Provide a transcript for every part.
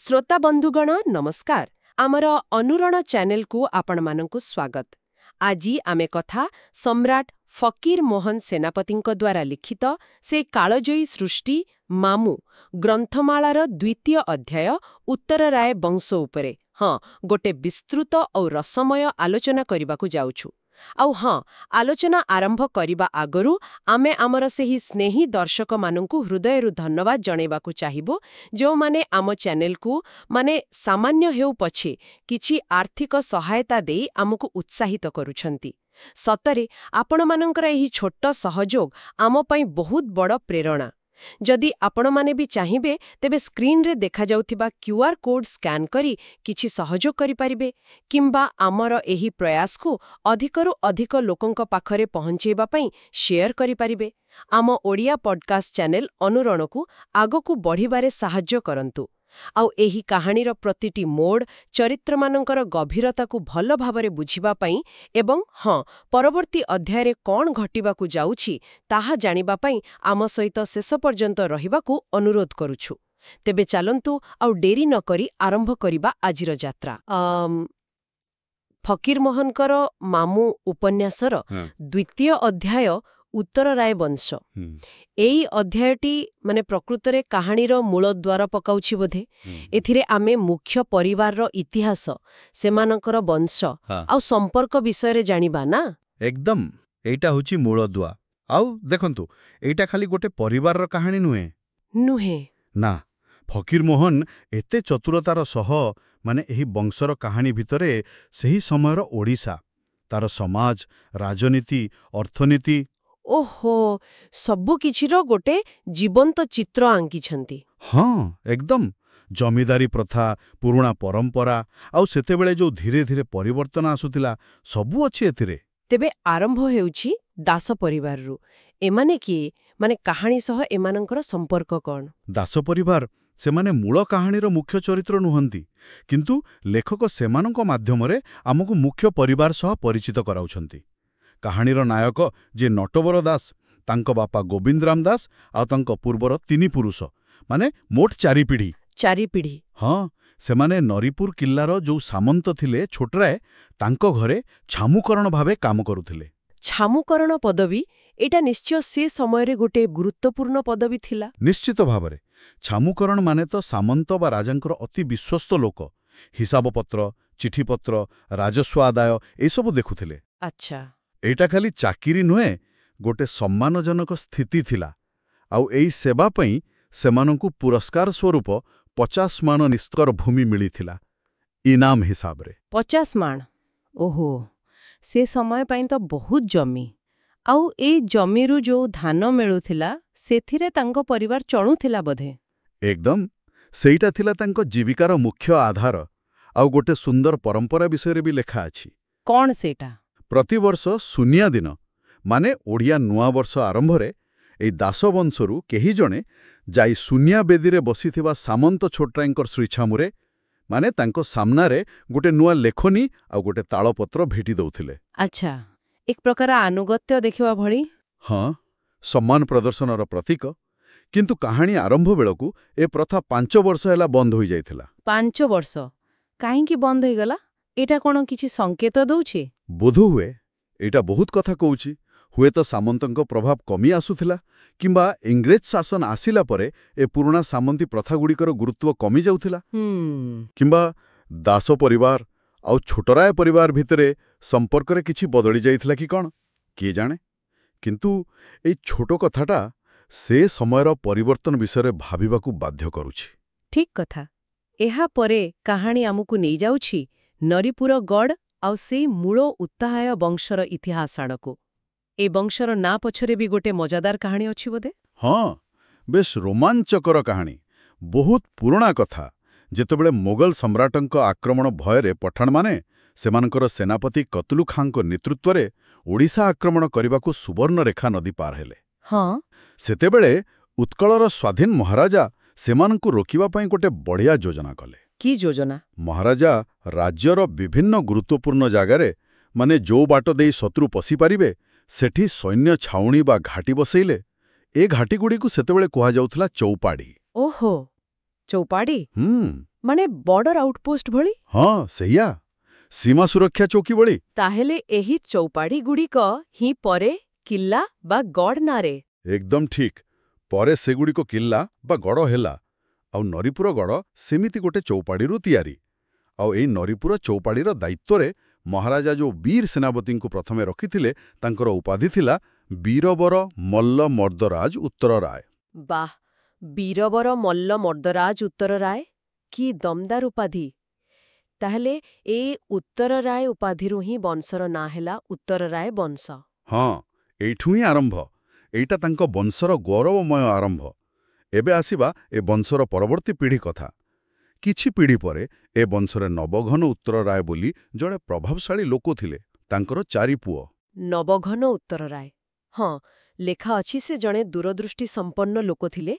श्रोता बंधुगण नमस्कार आमर अनुरण चैनल को आपण मानकु स्वागत। आजी आमे कथा सम्राट फकीर मोहन सेनापतिंक द्वारा लिखित से कालजयी सृष्टि मामू ग्रंथमालार द्वितीय अध्याय उत्तरराय वंश उपरे गोटे विस्तृत और रसमय आलोचना करबाकु जाउछु। आउ आलोचना आरंभ करिबा आगरु आमे आमर सेही स्नेही दर्शक मानंकु हृदयरु धन्यवाद जणेबाकु चाहिबो जो माने आम चैनल को माने सामान्य हेउ पछे किछि आर्थिक सहायता देई आमको उत्साहित करूछंती। सतरे आपण मानकर एही छोट सहयोग आम पई बहुत बड़ प्रेरणा। जदि आपण माने भी चाहिबे तेबे स्क्रीन रे देखा जाउथिबा क्यूआर कोड स्कैन करी किछि सहयोग करि परिबे किंबा आमर एही प्रयास को अधिकरु अधिक लोकंक पाखरे पहुंचेबा पई शेयर करि परिबे। आम ओडिया पॉडकास्ट चैनल अनुरण को आगो को बढ़िबारे सहाय्य करंतु। आउ एही कहानीर प्रतिटी मोड़ चरित्र मानकर गभीरता को भल भाबरे बुझिबा पई एवं परवर्ती अध्याय रे कोन घटिबाकु जाउछि ताहा जानिबा पई आम सहित शेष पर्यंत रहिबाकु अनुरोध करूछु। तेबे चलंतु आउ डेरी न करी आरंभ करिबा आजिर यात्रा। फकीर मोहनकर मामू उपन्यासर द्वितीय अध्याय उत्तरराय वंश एई अध्यायटी माने प्रकृतरे कहानीर मूल द्वार पकाउछि बोधे। एथिरे आमे मुख्य परिवारर इतिहास सेमानकर वंश आउ संपर्क विषय रे जानिबा ना। एकदम एटा होछि मूल द्वार। आउ देखंतु एटा खाली गोटे परिवारर कहानी नुहे ना। फकीर मोहन एते चतुरतार सह माने एही वंशर कहानी भितरे सेही समयर ओडिसा तार समाज राजनीति अर्थनीति ओहो सबु किछिर गोटे जीवंत चित्र आंकिछंती। एकदम जमीदारी प्रथा पुराणा परंपरा आउ सेतेबेले जो धीरे धीरे परिवर्तन आसुतिला सबु अछि एथिरे। तेबे आरंभ हेउछि दास परिवाररु। एमाने कि माने कहानी सह एमानंकर संपर्क कोन? दास परिवार सेमाने मूल कहानीर मुख्य चरित्र नुहंती किंतु लेखक सेमानंक माध्यमरे आमको मुख्य परिवार सह परिचित कराउछंती। कहानीर नायक जे नटवर दास तांको बापा गोविंद राम दास आ तांको पूर्वर तीनी पुरुष माने मोट चारि पीढ़ी सेमाने नरीपुर किल्लार जो सामंत थिले छोटराय तांको घरे छामुकरण भावे काम करुथिले। छामुकरण पदवी एटा निश्चय से समय रे गोटे गुरुत्वपूर्ण पदवी थिला। निश्चित भावरे छामुकरण माने तो सामंत बा राजांकर अति विश्वस्त लोक हिसाबपत्र चिठीपत्र राजस्व आदाय ए सब देखुथिले। अच्छा एटा खाली चाकिरी नुहे गोटे सम्मानजनक स्थिति थिला। आउ एई सेवा पई सेमानंकु पुरस्कार स्वरूप 50 मान निस्तर भूमि मिलिथिला इनाम हिसाब रे। 50 मान ओहो से समय पई तो बहुत जमी। आउ ए जमीरु जो धान मिलुथिला सेथिरे तांको परिवार चणुथिला बोधे। एकदम सेईटा थिला तांको जीविकार मुख्य आधार। आउ गोटे सुंदर परंपरा विषय रे भी लेखा अछि। कोन सेटा? प्रतिवर्ष सुनिया दिन माने ओडिया नुआ वर्ष आरंभ रे एई दासवंशरू केही जणे जाई सुनिया बेदी रे बसिथिबा सामंत छोटरायंकर श्रीछामुरे माने तांको सामना रे गोटे नुआ लेखनी आ गोटे तालपत्र भेटी दउथिले। अच्छा एक प्रकार अनुगत्य देखिबा भଳି। सम्मान प्रदर्शनर प्रतीक। किंतु कहानी आरंभ बेलकु ए प्रथा 5 वर्ष हैला बंद होई जायथिला। 5 वर्ष काहेकि बंद होई गला? एटा कोन किछि संकेत दउछि? बोधु हुए एटा बहुत कथा कहूछि। हुए तो सामंतंक प्रभाव कमी आसुथिला किंबा इंग्रेज शासन आसिला परे ए पुराना सामंती प्रथा गुड़िकर गुरुत्व कमी जाउथिला किंबा दास परिवार आउ छोटराय परिवार भितरे संपर्क रे किछि बदली जाइथिला कि कोन किए जाने। किंतु ए छोटो कथाटा से समयर परिवर्तन विषय भाबिबाकू बाध्य करूछि। ठीक कथा। एहा परे कहानी आमुकु नै जाउछि नरीपुर गढ़ आउ से मूल उत्ताहाय वंशर इतिहास आड़को। ए वंशर ना पछरे भी गोटे मजादार कहानी अछि बोधे। बेश रोमांचकर कहानी। बहुत पुराना कथा जेतेबेले मोगल सम्राटंक आक्रमण भयरे पठाण माने सेमानकर सेनापति कतलु खां को नेतृत्व रे ओडिशा आक्रमण करबाकू सुवर्ण रेखा नदी पार हेले। सेतेबेले उत्कलर स्वाधीन महाराजा सेमानकू रोकिबा पई गोटे बढ़िया योजना कले। की योजना? महाराजा राज्यर विभिन्न गुरुत्वपूर्ण जागारे माने जो बाट देई शत्रु पसी पारिबे सेठी सैन्य छाउणी बा घाटी बसैले। ए घाटी गुड़ी को सेतेबेले कुहा जाउथला चौपाड़ी। ओहो चौपाड़ी। ମାନେ ବର୍ଡର ଆଉଟପୋଷ୍ଟ ଭଳି? ହଁ ସେଇଆ, ସୀମା ସୁରକ୍ଷା ଚୌକି ଭଳି। ତାହେଲେ ଏହି ଚୌପାଢ଼ୀଗୁଡ଼ିକ ହିଁ ପରେ କିଲ୍ଲା ବା ଗଡ଼ ନାଁରେ? ଏକଦମ ଠିକ୍। ପରେ ସେଗୁଡ଼ିକ କିଲ୍ଲା ବା ଗଡ଼ ହେଲା। ଆଉ ନରିପୁର ଗଡ଼ ସେମିତି ଗୋଟେ ଚୌପାଢ଼ୀରୁ ତିଆରି। ଆଉ ଏଇ ନରିପୁର ଚୌପାଢ଼ୀର ଦାୟିତ୍ୱରେ ମହାରାଜା ଯୋଉ ବୀର ସେନାପତିଙ୍କୁ ପ୍ରଥମେ ରଖିଥିଲେ, ତାଙ୍କର ଉପାଧି ଥିଲା ବୀରବର ମଲ୍ଲ ମର୍ଦ୍ଦରାଜ ଉତ୍ତରରାୟ। ବାଃ, ବୀରବର ମଲ୍ଲ ମର୍ଦ୍ଦରାଜ ଉତ୍ତରରାୟ, କି ଦମଦାର ଉପାଧି! ତାହେଲେ ଏ ଉତ୍ତରରାୟ ଉପାଧିରୁ ହିଁ ବଂଶର ନାଁ ହେଲା ଉତ୍ତରରାୟ ବଂଶ। ହଁ, ଏଇଠୁ ହିଁ ଆରମ୍ଭ। ଏଇଟା ତାଙ୍କ ବଂଶର ଗୌରବମୟ ଆରମ୍ଭ। ଏବେ ଆସିବା ଏ ବଂଶର ପରବର୍ତ୍ତୀ ପିଢ଼ି କଥା। କିଛି ପିଢ଼ି ପରେ ଏ ବଂଶରେ ନବଘନ ଉତ୍ତରରାୟ ବୋଲି ଜଣେ ପ୍ରଭାବଶାଳୀ ଲୋକ ଥିଲେ। ତାଙ୍କର 4 ପୁଅ। ନବଘନ ଉତ୍ତରରାୟ। ହଁ, ଲେଖା ଅଛି ସେ ଜଣେ ଦୂରଦୃଷ୍ଟି ସମ୍ପନ୍ନ ଲୋକ ଥିଲେ।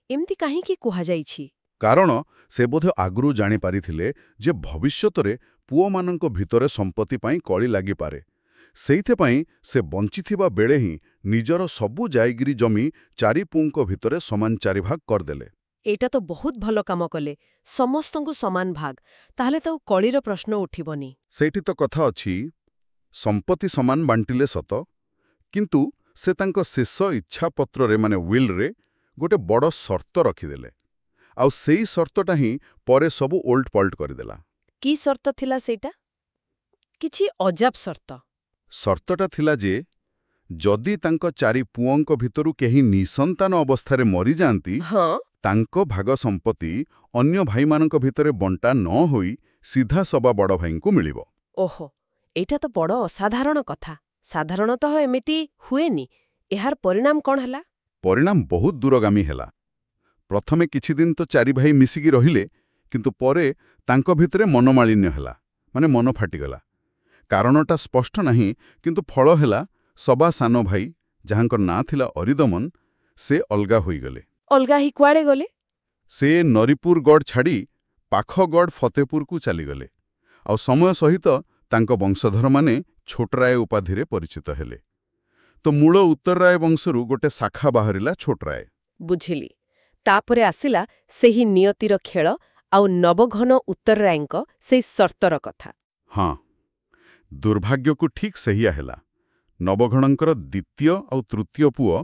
ଏମିତି କାହିଁକି କୁହାଯାଇଛି? କାରଣ ସେ ବୋଧେ ଆଗରୁ ଜାଣିପାରିଥିଲେ ଯେ ଭବିଷ୍ୟତରେ ପୁଅମାନଙ୍କ ଭିତରେ ସମ୍ପତ୍ତି ପାଇଁ କଳି ଲାଗିପାରେ। ସେଇଥିପାଇଁ ସେ ବଞ୍ଚିଥିବା ବେଳେ ହିଁ ନିଜର ସବୁ ଜାଇଗିରି ଜମି 4 ପୁଅଙ୍କ ଭିତରେ ସମାନ 4 ଭାଗ କରିଦେଲେ। ଏଇଟା ତ ବହୁତ ଭଲ କାମ କଲେ। ସମସ୍ତଙ୍କୁ ସମାନ ଭାଗ। ତାହେଲେ ତ କଳିର ପ୍ରଶ୍ନ ଉଠିବନି। ସେଇଠି ତ କଥା ଅଛି, ସମ୍ପତ୍ତି ସମାନ ବାଣ୍ଟିଲେ ସତ, କିନ୍ତୁ ସେ ତାଙ୍କ ଶେଷ ଇଚ୍ଛାପତ୍ରରେ ମାନେ ୱିଲ୍ରେ ଗୋଟେ ବଡ଼ ସର୍ତ୍ତ ରଖିଦେଲେ। ଆଉ ସେଇ ସର୍ତ୍ତଟା ହିଁ ପରେ ସବୁ ଓଲ୍ଟ ପଲ୍ଟ କରିଦେଲା। କି ସର୍ତ୍ତ ଥିଲା ସେଇଟା? କିଛି ଅଜାବ ସର୍ତ୍ତ? ସର୍ତ୍ତଟା ଥିଲା ଯେ ଯଦି ତାଙ୍କ 4 ପୁଅଙ୍କ ଭିତରୁ କେହି ନିଃସନ୍ତାନ ଅବସ୍ଥାରେ ମରିଯାଆନ୍ତି, ହଁ। ତାଙ୍କ ଭାଗ ସମ୍ପତ୍ତି ଅନ୍ୟ ଭାଇମାନଙ୍କ ଭିତରେ ବଣ୍ଟା ନ ହୋଇ ସିଧା ସବା ବଡ଼ ଭାଇଙ୍କୁ ମିଳିବ। ଓହୋ, ଏଇଟା ତ ବଡ଼ ଅସାଧାରଣ କଥା। ସାଧାରଣତଃ ଏମିତି ହୁଏନି। ଏହାର ପରିଣାମ କ'ଣ ହେଲା? ପରିଣାମ ବହୁତ ଦୂରଗାମୀ ହେଲା। ପ୍ରଥମେ କିଛିଦିନ ତ 4 ଭାଇ ମିଶିକି ରହିଲେ, କିନ୍ତୁ ପରେ ତାଙ୍କ ଭିତରେ ମନମାଳିନ୍ୟ ହେଲା, ମାନେ ମନ ଫାଟିଗଲା। କାରଣଟା ସ୍ପଷ୍ଟ ନାହିଁ, କିନ୍ତୁ ଫଳ ହେଲା ସବା ସାନ ଭାଇ, ଯାହାଙ୍କ ନାଁ ଥିଲା ଅରିଦମନ, ସେ ଅଲଗା ହୋଇଗଲେ। ଅଲଗା ହି କୁଆଡ଼େ ଗଲେ? ସେ ନରିପୁର ଗଡ଼ ଛାଡ଼ି ପାଖ ଗଡ଼ ଫତେପୁରକୁ ଚାଲିଗଲେ। ଆଉ ସମୟ ସହିତ ତାଙ୍କ ବଂଶଧରମାନେ ଛୋଟରାୟ ଉପାଧିରେ ପରିଚିତ ହେଲେ। ତ ମୂଳ ଉତ୍ତରରାୟ ବଂଶରୁ ଗୋଟେ ଶାଖା ବାହାରିଲା ଛୋଟରାୟ। ବୁଝିଲି। ତାପରେ ଆସିଲା ସେହି ନିୟତିର ଖେଳ ଆଉ ନବଘନ ଉତ୍ତରରାୟଙ୍କ ସେଇ ସର୍ତ୍ତର କଥା। ହଁ, ଦୁର୍ଭାଗ୍ୟକୁ ଠିକ୍ ସେଇଆ ହେଲା। ନବଘଣଙ୍କର ଦ୍ୱିତୀୟ ଆଉ ତୃତୀୟ ପୁଅ,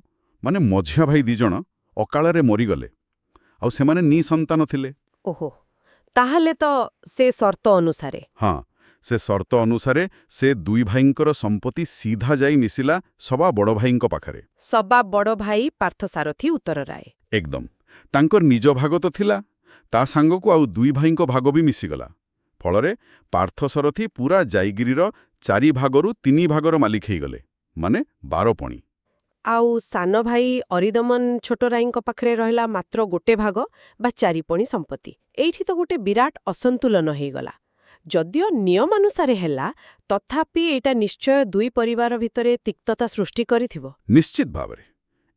ମାନେ ମଝିଆ ଭାଇ 2 ଜଣ, ଅକାଳରେ ମରିଗଲେ। ଆଉ ସେମାନେ ନିଃସନ୍ତାନ ଥିଲେ। ଓହୋ, ତାହେଲେ ତ ସେ ସର୍ତ୍ତ ଅନୁସାରେ? ହଁ, ସେ ସର୍ତ୍ତ ଅନୁସାରେ ସେ 2 ଭାଇଙ୍କର ସମ୍ପତ୍ତି ସିଧା ଯାଇ ମିଶିଲା ସବା ବଡ଼ ଭାଇଙ୍କ ପାଖରେ। ସବା ବଡ଼ ଭାଇ ପାର୍ଥସାରଥୀ ଉତ୍ତରରାୟ। ଏକଦମ। ତାଙ୍କର ନିଜ ଭାଗ ତ ଥିଲା, ତା ସାଙ୍ଗକୁ ଆଉ 2 ଭାଇଙ୍କ ଭାଗ ବି ମିଶିଗଲା। ଫଳରେ ପାର୍ଥସାରଥୀ ପୁରା ଜାଇଗିରିର 4 ଭାଗରୁ 3 ଭାଗର ମାଲିକ ହେଇଗଲେ, ମାନେ 12 ପଣି। ଆଉ ସାନ ଭାଇ ଅରିଦମନ ଛୋଟରାୟଙ୍କ ପାଖରେ ରହିଲା ମାତ୍ର ଗୋଟେ ଭାଗ ବା 4 ପଣି ସମ୍ପତ୍ତି। ଏଇଠି ତ ଗୋଟେ ବିରାଟ ଅସନ୍ତୁଳନ ହେଇଗଲା। ଯଦିଓ ନିୟମାନୁସାରେ ହେଲା, ତଥାପି ଏଇଟା ନିଶ୍ଚୟ 2 ପରିବାର ଭିତରେ ତିକ୍ତତା ସୃଷ୍ଟି କରିଥିବ। ନିଶ୍ଚିତ ଭାବରେ।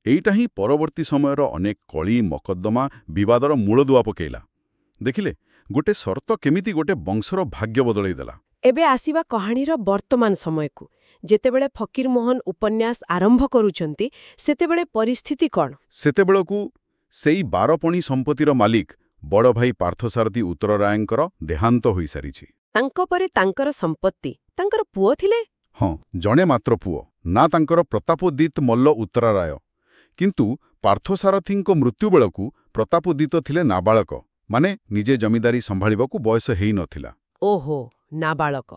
ଏଇଟା ହିଁ ପରବର୍ତ୍ତୀ ସମୟର ଅନେକ କଳି, ମକଦ୍ଦମା, ବିବାଦର ମୂଳଦୁଆ ପକେଇଲା। ଦେଖିଲେ, ଗୋଟେ ସର୍ତ୍ତ କେମିତି ଗୋଟେ ବଂଶର ଭାଗ୍ୟ ବଦଳେଇ ଦେଲା। ଏବେ ଆସିବା କାହାଣୀର ବର୍ତ୍ତମାନ ସମୟକୁ। ଯେତେବେଳେ ଫକୀରମୋହନ ଉପନ୍ୟାସ ଆରମ୍ଭ କରୁଛନ୍ତି, ସେତେବେଳେ ପରିସ୍ଥିତି କ'ଣ? ସେତେବେଳକୁ ସେଇ 12 ପଣି ସମ୍ପତ୍ତିର ମାଲିକ ବଡ଼ ଭାଇ ପାର୍ଥସାରଥୀ ଉତ୍ତରରାୟଙ୍କର ଦେହାନ୍ତ ହୋଇସାରିଛି। ତାଙ୍କ ପରେ ତାଙ୍କର ସମ୍ପତ୍ତି ତାଙ୍କର ପୁଅ ଥିଲେ? ହଁ, ଜଣେ ମାତ୍ର ପୁଅ। ନା ତାଙ୍କର ପ୍ରତାପୋଦିତ ମଲ୍ଲ ଉତ୍ତରରାୟ। କିନ୍ତୁ ପାର୍ଥସାରଥୀଙ୍କ ମୃତ୍ୟୁ ବେଳକୁ ପ୍ରତାପୋଦିତ ଥିଲେ ନାବାଳକ, ମାନେ ନିଜେ ଜମିଦାରୀ ସମ୍ଭାଳିବାକୁ ବୟସ ହେଇନଥିଲା। ଓହୋ, ନାବାଳକ।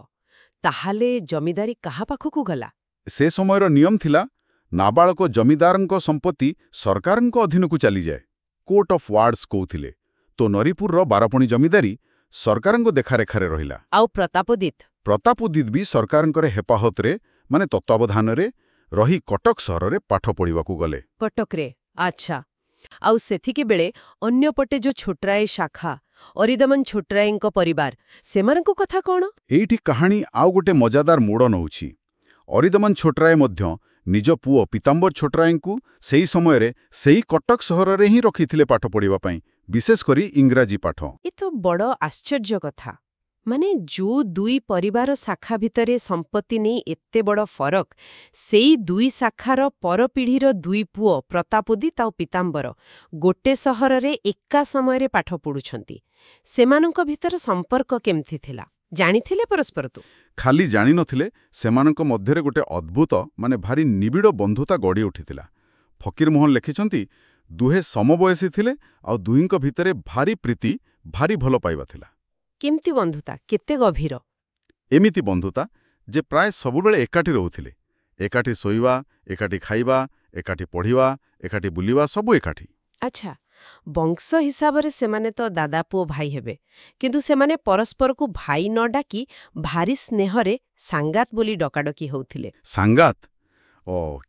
ତାହେଲେ ଜମିଦାରୀ କାହା ପାଖକୁ ଗଲା? ସେ ସମୟର ନିୟମ ଥିଲା, ନାବାଳକ ଜମିଦାରଙ୍କ ସମ୍ପତ୍ତି ସରକାରଙ୍କ ଅଧୀନକୁ ଚାଲିଯାଏ। କୋର୍ଟ ଅଫ୍ ୱାର୍ଡସ୍ କହୁଥିଲେ। ତ ନରିପୁରର 12 ପଣି ଜମିଦାରୀ ସରକାରଙ୍କ ଦେଖାରେଖାରେ ରହିଲା। ଆଉ ପ୍ରତାପୋଦିତ? ପ୍ରତାପୋଦିତ ବି ସରକାରଙ୍କର ହେପାହତରେ, ମାନେ ତତ୍ତ୍ୱାବଧାନରେ ରହି କଟକ ସହରରେ ପାଠ ପଢ଼ିବାକୁ ଗଲେ। କଟକରେ? ଆଚ୍ଛା। ଆଉ ସେତିକିବେଳେ ଅନ୍ୟପଟେ ଯୋଉ ଛୋଟରାୟ ଶାଖା, ଅରିଦମନ ଛୋଟରାୟଙ୍କ ପରିବାର, ସେମାନଙ୍କ କଥା କ'ଣ? ଏଇଠି କାହାଣୀ ଆଉ ଗୋଟେ ମଜାଦାର ମୋଡ଼ ନଉଛି। ଅରିଦମନ ଛୋଟରାୟ ମଧ୍ୟ ନିଜ ପୁଅ ପୀତାମ୍ବର ଛୋଟରାୟଙ୍କୁ ସେଇ ସମୟରେ ସେଇ କଟକ ସହରରେ ହିଁ ରଖିଥିଲେ ପାଠ ପଢ଼ିବା ପାଇଁ, ବିଶେଷ କରି ଇଂରାଜୀ ପାଠ। ଏ ତ ବଡ଼ ଆଶ୍ଚର୍ଯ୍ୟ କଥା। ମାନେ ଯୋଉ 2 ପରିବାର ଶାଖା ଭିତରେ ସମ୍ପତ୍ତି ନେଇ ଏତେ ବଡ଼ ଫରକ, ସେଇ 2 ଶାଖାର ପରପିଢ଼ିର 2 ପୁଅ ପ୍ରତାପୋଦିତ ଆଉ ପୀତାମ୍ବର ଗୋଟେ ସହରରେ ଏକା ସମୟରେ ପାଠ ପଢ଼ୁଛନ୍ତି। ସେମାନଙ୍କ ଭିତର ସମ୍ପର୍କ କେମିତି ଥିଲା ଜାଣିଥିଲେ ପରସ୍ପରକୁ? ଖାଲି ଜାଣିନଥିଲେ, ସେମାନଙ୍କ ମଧ୍ୟରେ ଗୋଟେ ଅଦ୍ଭୁତ ଭାରି ନିବିଡ଼ ବନ୍ଧୁତା ଗଢ଼ି ଉଠିଥିଲା। ଫକୀରମୋହନ ଲେଖିଛନ୍ତି, ଦୁହେଁ ସମବୟସୀ ଥିଲେ ଆଉ ଦୁହିଁଙ୍କ ଭିତରେ ଭାରି ପ୍ରୀତି, ଭାରି ଭଲ ପାଇବା ଥିଲା। କେମିତି ବନ୍ଧୁତା, କେତେ ଗଭୀର? ଏମିତି ବନ୍ଧୁତା ଯେ ପ୍ରାୟ ସବୁବେଳେ ଏକାଠି ରହୁଥିଲେ। ଏକାଠି ଶୋଇବା, ଏକାଠି ଖାଇବା, ଏକାଠି ପଢ଼ିବା, ଏକାଠି ବୁଲିବା, ସବୁ ଏକାଠି। ଆଚ୍ଛା, ବଂଶ ହିସାବରେ ସେମାନେ ତ ଦାଦା ପୁଅ ଭାଇ ହେବେ, କିନ୍ତୁ ସେମାନେ ପରସ୍ପରକୁ ଭାଇ ନ ଡାକି ଭାରି ସ୍ନେହରେ ସାଙ୍ଗାତ ବୋଲି ଡକାଡକି ହେଉଥିଲେ। ସାଙ୍ଗାତ?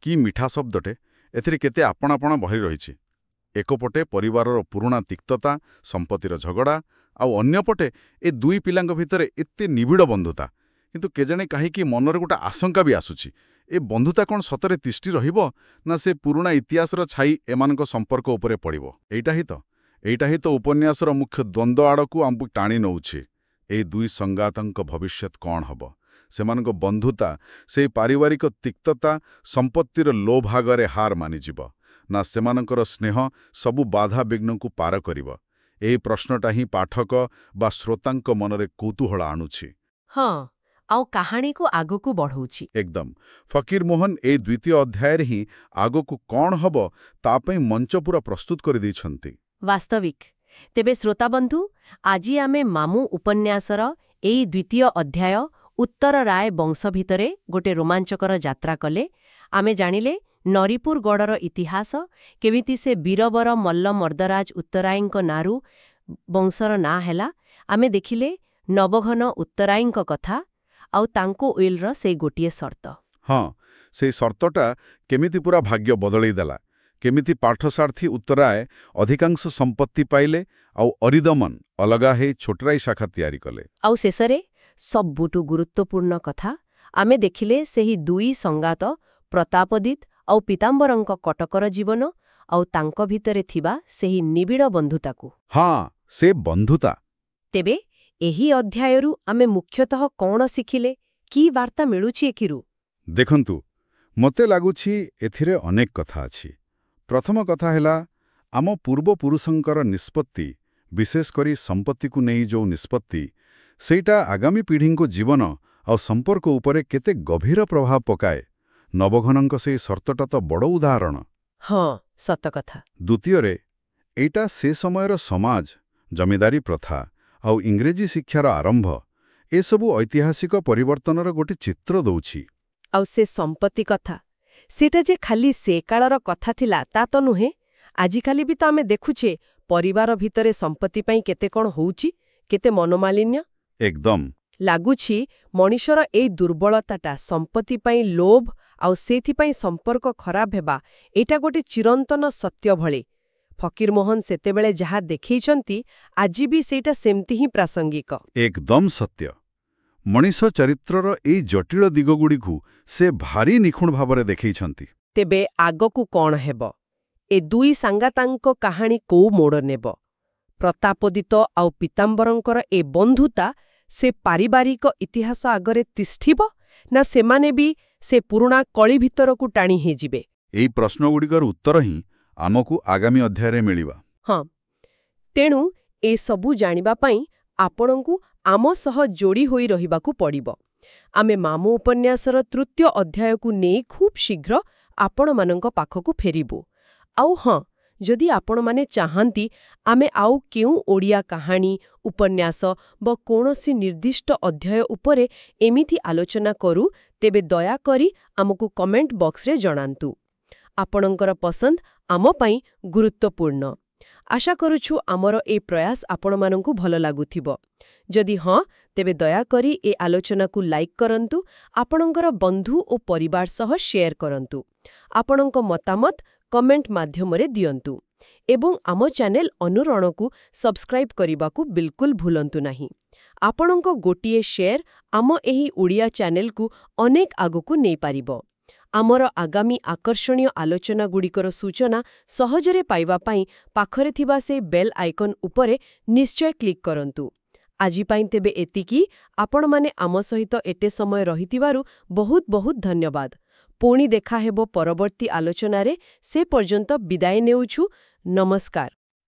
କି ମିଠା ଶବ୍ଦଟେ! ଏଥିରେ କେତେ ଆପଣାପଣା ଭରି ରହିଛି। ଏକପଟେ ପରିବାରର ପୁରୁଣା ତିକ୍ତତା, ସମ୍ପତ୍ତିର ଝଗଡ଼ା, ଆଉ ଅନ୍ୟପଟେ ଏ ଦୁଇ ପିଲାଙ୍କ ଭିତରେ ଏତେ ନିବିଡ଼ ବନ୍ଧୁତା। କିନ୍ତୁ କେଜାଣି କାହିଁକି ମନରେ ଗୋଟେ ଆଶଙ୍କା ବି ଆସୁଛି, ଏ ବନ୍ଧୁତା କ'ଣ ସତରେ ତିଷ୍ଠି ରହିବ, ନା ସେ ପୁରୁଣା ଇତିହାସର ଛାଇ ଏମାନଙ୍କ ସମ୍ପର୍କ ଉପରେ ପଡ଼ିବ? ଏଇଟା ହିଁ ତ ଉପନ୍ୟାସର ମୁଖ୍ୟ ଦ୍ୱନ୍ଦ୍ୱ ଆଡ଼କୁ ଆମକୁ ଟାଣି ନେଉଛି। ଏଇ ଦୁଇ ସଙ୍ଗାତଙ୍କ ଭବିଷ୍ୟତ କ'ଣ ହେବ? ସେମାନଙ୍କ ବନ୍ଧୁତା ସେଇ ପାରିବାରିକ ତିକ୍ତତା, ସମ୍ପତ୍ତିର ଲୋଭ ଆଗରେ ହାର ମାନିଯିବ, ନା ସେମାନଙ୍କର ସ୍ନେହ ସବୁ ବାଧାବିଘ୍ନକୁ ପାର କରିବ? ଏହି ପ୍ରଶ୍ନଟା ହିଁ ପାଠକ ବା ଶ୍ରୋତାଙ୍କ ମନରେ କୌତୂହଳ ଆଣୁଛି। ହଁ, ଆଉ କାହାଣୀକୁ ଆଗକୁ ବଢ଼ଉଛି। ଏକଦମ। ଫକୀରମୋହନ ଏଇ ଦ୍ୱିତୀୟ ଅଧ୍ୟାୟରେ ହିଁ ଆଗକୁ କ'ଣ ହେବ ତା ପାଇଁ ମଞ୍ଚ ପୁରା ପ୍ରସ୍ତୁତ କରିଦେଇଛନ୍ତି। ବାସ୍ତବିକ। ତେବେ ଶ୍ରୋତାବନ୍ଧୁ, ଆଜି ଆମେ ମାମୁଁ ଉପନ୍ୟାସର ଏଇ ଦ୍ୱିତୀୟ ଅଧ୍ୟାୟ ଉତ୍ତର ରାୟ ବଂଶ ଭିତରେ ଗୋଟେ ରୋମାଞ୍ଚକର ଯାତ୍ରା କଲେ। ଆମେ ଜାଣିଲେ ନରିପୁର ଗଡ଼ର ଇତିହାସ, କେମିତି ସେ ବୀରବର ମଲ୍ଲ ମର୍ଦ୍ଦରାଜ ଉତ୍ତରାୟଙ୍କ ନାଁରୁ ବଂଶର ନାଁ ହେଲା। ଆମେ ଦେଖିଲେ ନବଘନ ଉତ୍ତରାୟଙ୍କ କଥା, ଆଉ ତାଙ୍କୁ ଉଇଲର ସେଇ ଗୋଟିଏ ସର୍ତ୍ତ। ହଁ, ସେଇ ସର୍ତ୍ତଟା କେମିତି ପୁରା ଭାଗ୍ୟ ବଦଳେଇ ଦେଲା। କେମିତି ପାଠସାରଥୀ ଉତ୍ତରାୟ ଅଧିକାଂଶ ସମ୍ପତ୍ତି ପାଇଲେ, ଆଉ ଅରିଦମନ ଅଲଗା ହେଇ ଛୋଟରାଇ ଶାଖା ତିଆରି କଲେ। ଆଉ ଶେଷରେ ସବୁଠୁ ଗୁରୁତ୍ୱପୂର୍ଣ୍ଣ କଥା, ଆମେ ଦେଖିଲେ ସେହି ଦୁଇ ସଙ୍ଗାତ ପ୍ରତାପଦିତ ଆଉ ପୀତାମ୍ବରଙ୍କ କଟକର ଜୀବନ, ଆଉ ତାଙ୍କ ଭିତରେ ଥିବା ସେହି ନିବିଡ଼ ବନ୍ଧୁତାକୁ। ହଁ, ସେ ବନ୍ଧୁତା। ତେବେ ଏହି ଅଧ୍ୟାୟରୁ ଆମେ ମୁଖ୍ୟତଃ କ'ଣ ଶିଖିଲେ? କି ବାର୍ତ୍ତା ମିଳୁଛି ଏଥିରୁ? ଦେଖନ୍ତୁ, ମୋତେ ଲାଗୁଛି ଏଥିରେ ଅନେକ କଥା ଅଛି। ପ୍ରଥମ କଥା ହେଲା, ଆମ ପୂର୍ବପୁରୁଷଙ୍କର ନିଷ୍ପତ୍ତି, ବିଶେଷ କରି ସମ୍ପତ୍ତିକୁ ନେଇ ଯେଉଁ ନିଷ୍ପତ୍ତି, ସେଇଟା ଆଗାମୀ ପିଢ଼ିଙ୍କ ଜୀବନ ଆଉ ସମ୍ପର୍କ ଉପରେ କେତେ ଗଭୀର ପ୍ରଭାବ ପକାଏ। ନବଘନଙ୍କ ସେଇ ସର୍ତ୍ତଟା ତ ବଡ଼ ଉଦାହରଣ। ହଁ, ସତ କଥା। ଦ୍ୱିତୀୟରେ, ଏଇଟା ସେ ସମୟର ସମାଜ, ଜମିଦାରୀ ପ୍ରଥା ଆଉ ଇଂରେଜୀ ଶିକ୍ଷାର ଆରମ୍ଭ, ଏସବୁ ଐତିହାସିକ ପରିବର୍ତ୍ତନର ଗୋଟେ ଚିତ୍ର ଦଉଛି। ଆଉ ସେ ସମ୍ପତ୍ତି କଥା, ସେଇଟା ଯେ ଖାଲି ସେ କାଳର କଥା ଥିଲା ତା ତ ନୁହେଁ। ଆଜିକାଲି ବି ତ ଆମେ ଦେଖୁଛେ ପରିବାର ଭିତରେ ସମ୍ପତ୍ତି ପାଇଁ କେତେ କ'ଣ ହଉଛି, କେତେ ମନୋମାଳିନ୍ୟ। ଏକଦମ। ଲାଗୁଛି ମଣିଷର ଏଇ ଦୁର୍ବଳତାଟା, ସମ୍ପତ୍ତି ପାଇଁ ଲୋଭ ଆଉ ସେଇଥିପାଇଁ ସମ୍ପର୍କ ଖରାପ ହେବା, ଏଇଟା ଗୋଟେ ଚିରନ୍ତନ ସତ୍ୟ ଭଳି। ଫକୀରମୋହନ ସେତେବେଳେ ଯାହା ଦେଖେଇଛନ୍ତି, ଆଜି ବି ସେଇଟା ସେମିତି ହିଁ ପ୍ରାସଙ୍ଗିକ। ଏକଦମ ସତ୍ୟ। ମଣିଷ ଚରିତ୍ରର ଏଇ ଜଟିଳ ଦିଗଗୁଡ଼ିକୁ ସେ ଭାରି ନିଖୁଣ ଭାବରେ ଦେଖେଇଛନ୍ତି। ତେବେ ଆଗକୁ କ'ଣ ହେବ? ଏ ଦୁଇ ସାଙ୍ଗାତାଙ୍କ କାହାଣୀ କୋଉ ମୋଡ଼ ନେବ? ପ୍ରତାପଦିତ ଆଉ ପୀତାମ୍ବରଙ୍କର ଏ ବନ୍ଧୁତା ସେ ପାରିବାରିକ ଇତିହାସ ଆଗରେ ତିଷ୍ଠିବ, ନା ସେମାନେ ବି ସେ ପୁରୁଣା କଳି ଭିତରକୁ ଟାଣି ହେଇଯିବେ? ଏଇ ପ୍ରଶ୍ନଗୁଡ଼ିକର ଉତ୍ତର ହିଁ ଆମକୁ ଆଗାମୀ ଅଧ୍ୟାୟରେ ମିଳିବ। ହଁ, ତେଣୁ ଏସବୁ ଜାଣିବା ପାଇଁ ଆପଣଙ୍କୁ ଆମ ସହ ଯୋଡ଼ି ହୋଇ ରହିବାକୁ ପଡ଼ିବ। ଆମେ ମାମୁଁ ଉପନ୍ୟାସର ତୃତୀୟ ଅଧ୍ୟାୟକୁ ନେଇ ଖୁବ୍ ଶୀଘ୍ର ଆପଣମାନଙ୍କ ପାଖକୁ ଫେରିବୁ। ଆଉ ହଁ, ଯଦି ଆପଣମାନେ ଚାହାନ୍ତି ଆମେ ଆଉ କେଉଁ ଓଡ଼ିଆ କାହାଣୀ, ଉପନ୍ୟାସ ବା କୌଣସି ନିର୍ଦ୍ଦିଷ୍ଟ ଅଧ୍ୟାୟ ଉପରେ ଏମିତି ଆଲୋଚନା କରୁ, ତେବେ ଦୟାକରି ଆମକୁ କମେଣ୍ଟ ବକ୍ସରେ ଜଣାନ୍ତୁ। ଆପଣଙ୍କର ପସନ୍ଦ ଆମ ପାଇଁ ଗୁରୁତ୍ୱପୂର୍ଣ୍ଣ। ଆଶା କରୁଛୁ ଆମର ଏ ପ୍ରୟାସ ଆପଣମାନଙ୍କୁ ଭଲ ଲାଗୁଥିବ। ଯଦି ହଁ, ତେବେ ଦୟାକରି ଏ ଆଲୋଚନାକୁ ଲାଇକ୍ କରନ୍ତୁ, ଆପଣଙ୍କର ବନ୍ଧୁ ଓ ପରିବାର ସହ ଶେୟାର କରନ୍ତୁ। ଆପଣଙ୍କ ମତାମତ କମେଣ୍ଟ ମାଧ୍ୟମରେ ଦିଅନ୍ତୁ ଏବଂ ଆମ ଚ୍ୟାନେଲ ଅନୁରଣକୁ ସବସ୍କ୍ରାଇବ୍ କରିବାକୁ ବିଲକୁଲ ଭୁଲନ୍ତୁ ନାହିଁ। ଆପଣଙ୍କ ଗୋଟିଏ ଶେୟାର ଆମ ଏହି ଓଡ଼ିଆ ଚ୍ୟାନେଲକୁ ଅନେକ ଆଗକୁ ନେଇପାରିବ। ଆମର ଆଗାମୀ ଆକର୍ଷଣୀୟ ଆଲୋଚନାଗୁଡ଼ିକର ସୂଚନା ସହଜରେ ପାଇବା ପାଇଁ ପାଖରେ ଥିବା ସେ ବେଲ୍ ଆଇକନ୍ ଉପରେ ନିଶ୍ଚୟ କ୍ଲିକ୍ କରନ୍ତୁ। ଆଜି ପାଇଁ ତେବେ ଏତିକି। ଆପଣମାନେ ଆମ ସହିତ ଏତେ ସମୟ ରହିଥିବାରୁ ବହୁତ ବହୁତ ଧନ୍ୟବାଦ। ପୁଣି ଦେଖା ହେବ ପରବର୍ତ୍ତୀ ଆଲୋଚନାରେ। ସେ ପର୍ଯ୍ୟନ୍ତ ବିଦାୟ ନେଉଛୁ। ନମସ୍କାର।